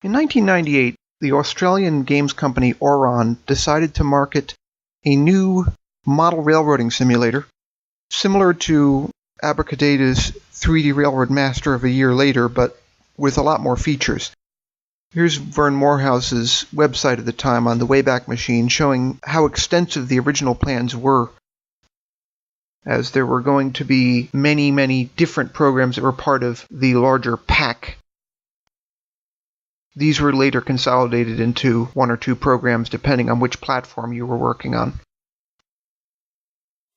In 1998, the Australian games company Auran decided to market a new model railroading simulator, similar to Abracadabra's 3D Railroad Master of a year later, but with a lot more features. Here's Vern Morehouse's website at the time on the Wayback Machine, showing how extensive the original plans were, as there were going to be many, many different programs that were part of the larger pack. These were later consolidated into one or two programs depending on which platform you were working on.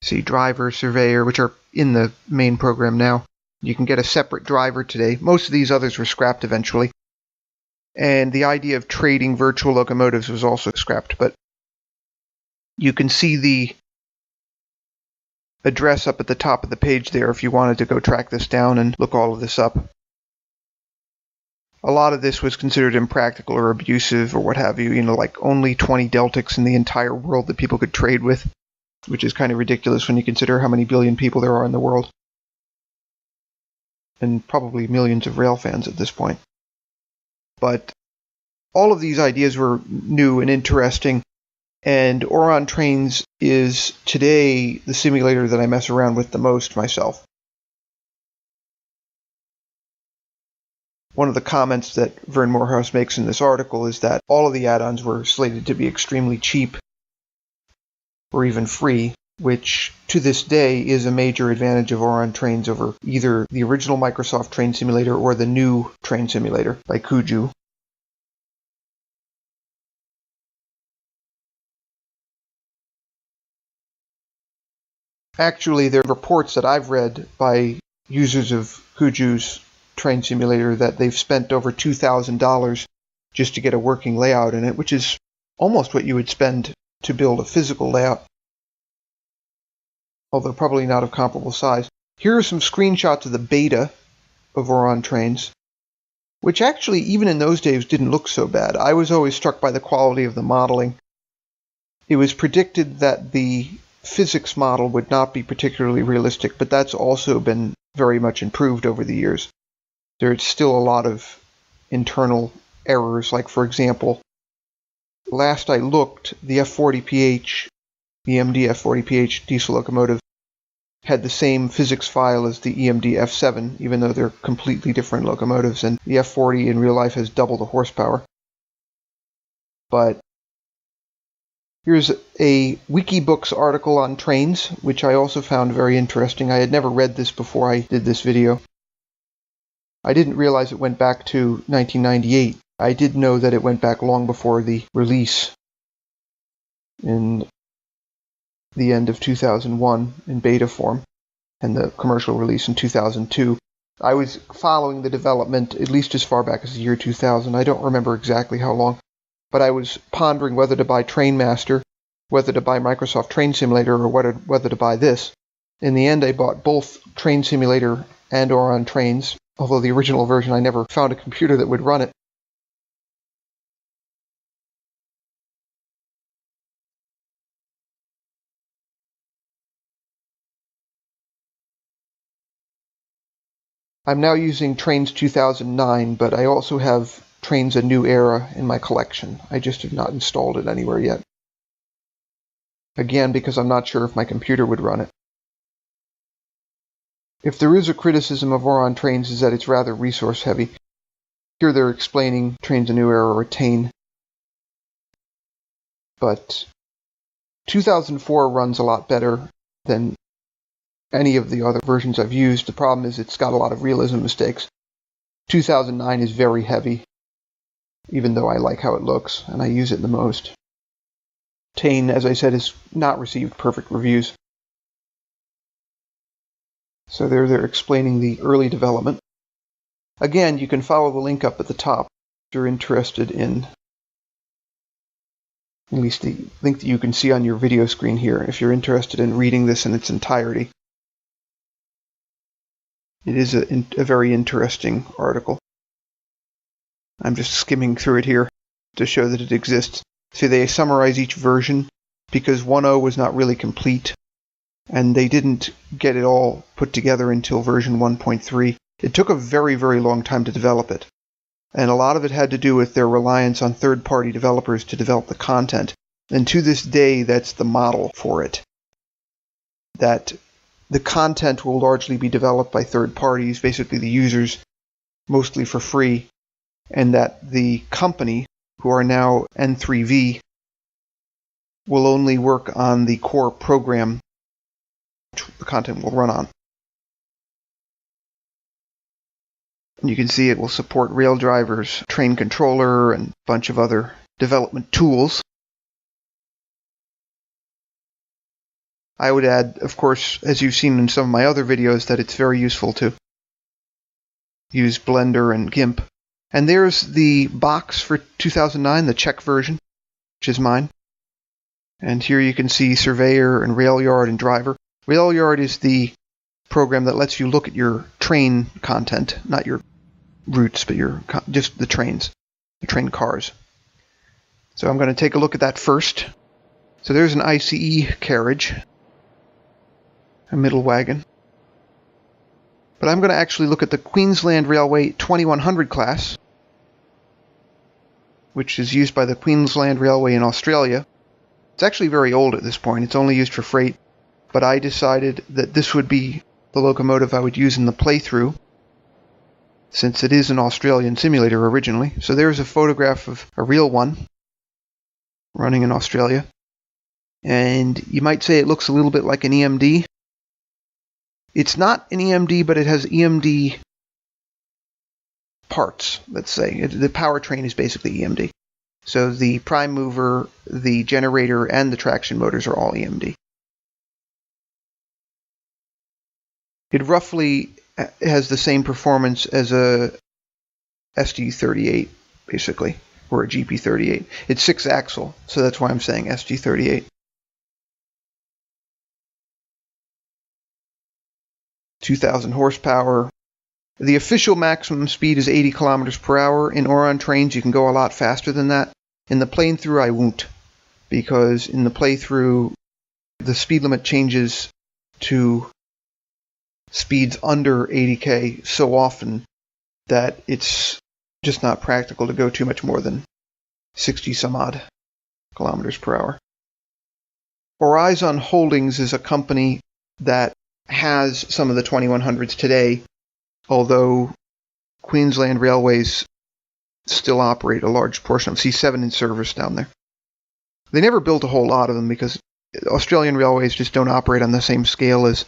See, Driver, Surveyor, which are in the main program now. You can get a separate driver today. Most of these others were scrapped eventually. And the idea of trading virtual locomotives was also scrapped, but you can see the address up at the top of the page there if you wanted to go track this down and look all of this up. A lot of this was considered impractical or abusive or what have you, like only 20 Deltics in the entire world that people could trade with, which is kind of ridiculous when you consider how many billion people there are in the world. And probably millions of rail fans at this point. But all of these ideas were new and interesting, and Auran Trainz is today the simulator that I mess around with the most myself. One of the comments that Vern Morehouse makes in this article is that all of the add-ons were slated to be extremely cheap or even free, which to this day is a major advantage of Auran Trainz over either the original Microsoft Train Simulator or the new Train Simulator by Kuju. Actually, there are reports that I've read by users of Kuju's Train Simulator that they've spent over $2,000 just to get a working layout in it, which is almost what you would spend to build a physical layout, although probably not of comparable size. Here are some screenshots of the beta of Auran Trainz, which actually, even in those days, didn't look so bad. I was always struck by the quality of the modeling. It was predicted that the physics model would not be particularly realistic, but that's also been very much improved over the years. There's still a lot of internal errors, like, for example, last I looked, the F40PH, the EMD F40PH diesel locomotive, had the same physics file as the EMD F7, even though they're completely different locomotives, and the F40 in real life has double the horsepower. But here's a Wikibooks article on trains, which I also found very interesting. I had never read this before I did this video. I didn't realize it went back to 1998. I did know that it went back long before the release in the end of 2001 in beta form and the commercial release in 2002. I was following the development at least as far back as the year 2000. I don't remember exactly how long, but I was pondering whether to buy Train Master, whether to buy Microsoft Train Simulator, or whether to buy this. In the end, I bought both Train Simulator and Auran Trainz, although the original version I never found a computer that would run it. I'm now using Trainz 2009, but I also have Trainz A New Era in my collection. I just have not installed it anywhere yet. Again, because I'm not sure if my computer would run it. If there is a criticism of Auran Trainz, is that it's rather resource heavy. Here they're explaining Trainz A New Era or Attain. But 2004 runs a lot better than any of the other versions I've used. The problem is it's got a lot of realism mistakes. 2009 is very heavy, even though I like how it looks, and I use it the most. Attain, as I said, has not received perfect reviews. So there they're explaining the early development. Again, you can follow the link up at the top if you're interested in, at least the link that you can see on your video screen here, if you're interested in reading this in its entirety. It is a very interesting article. I'm just skimming through it here to show that it exists. See, they summarize each version because 1.0 was not really complete, and they didn't get it all put together until version 1.3. It took a very, very long time to develop it, And a lot of it had to do with their reliance on third-party developers to develop the content. And to this day, that's the model for it. That the content will largely be developed by third parties, basically the users, mostly for free, and that the company, who are now N3V, will only work on the core program which the content will run on. And you can see it will support rail drivers, train controller, and a bunch of other development tools. I would add, of course, as you've seen in some of my other videos, that it's very useful to use Blender and GIMP. And there's the box for 2009, the Czech version, which is mine. And here you can see Surveyor and Railyard and Driver. Railyard is the program that lets you look at your train content, not your routes, but just the trains, the train cars. So I'm going to take a look at that first. So there's an ICE carriage, a middle wagon. But I'm going to actually look at the Queensland Railway 2100 class, which is used by the Queensland Railway in Australia. It's actually very old at this point. It's only used for freight, but I decided that this would be the locomotive I would use in the playthrough, since it is an Australian simulator originally. So there's a photograph of a real one running in Australia. And you might say it looks a little bit like an EMD. It's not an EMD, but it has EMD parts, let's say. The powertrain is basically EMD. So the prime mover, the generator, and the traction motors are all EMD. It roughly has the same performance as a SG38, basically, or a GP38. It's 6-axle, so that's why I'm saying SG38. 2,000 horsepower. The official maximum speed is 80 kilometers per hour. In Auran Trainz, you can go a lot faster than that. In the playthrough, I won't, because in the playthrough, the speed limit changes to speeds under 80k so often that it's just not practical to go too much more than 60 some odd kilometers per hour. Horizon Holdings is a company that has some of the 2100s today, although Queensland Railways still operate a large portion of C7 in service down there. They never built a whole lot of them because Australian railways just don't operate on the same scale as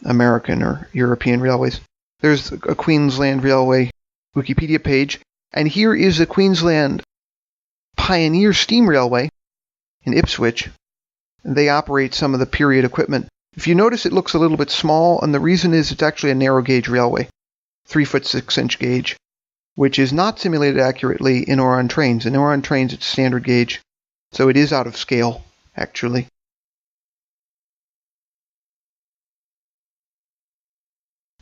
American or European railways. There's a Queensland Railway Wikipedia page, and here is the Queensland Pioneer Steam Railway in Ipswich. They operate some of the period equipment. If you notice, it looks a little bit small, and the reason is it's actually a narrow gauge railway, 3-foot 6-inch gauge, which is not simulated accurately in Auran Trainz. In Auran Trainz, it's standard gauge, so it is out of scale, actually.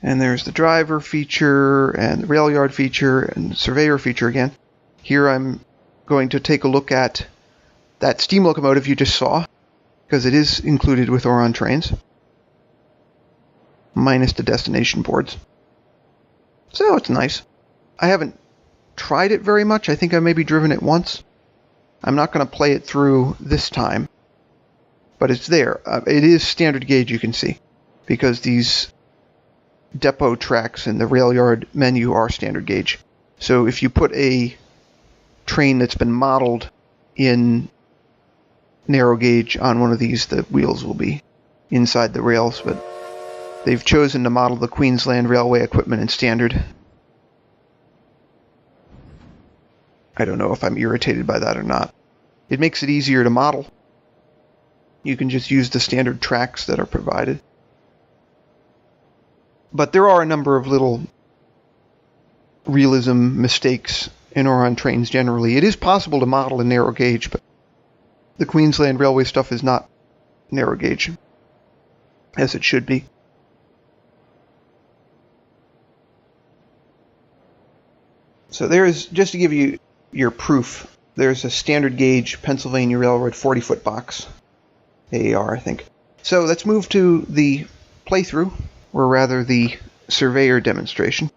And there's the driver feature, and the rail yard feature, and the surveyor feature again. Here I'm going to take a look at that steam locomotive you just saw, because it is included with Auran Trainz, minus the destination boards. So it's nice. I haven't tried it very much. I think I maybe driven it once. I'm not going to play it through this time, but it's there. It is standard gauge, you can see, because these depot tracks in the rail yard menu are standard gauge. So if you put a train that's been modeled in narrow gauge on one of these, the wheels will be inside the rails, but they've chosen to model the Queensland Railway equipment in standard. I don't know if I'm irritated by that or not. It makes it easier to model. You can just use the standard tracks that are provided. But there are a number of little realism mistakes in Auran Trainz generally. It is possible to model in narrow gauge, but the Queensland Railway stuff is not narrow gauge, as it should be. So there's, just to give you your proof, there's a standard gauge Pennsylvania Railroad 40-foot box, AAR I think. So let's move to the playthrough, or rather the surveyor demonstration.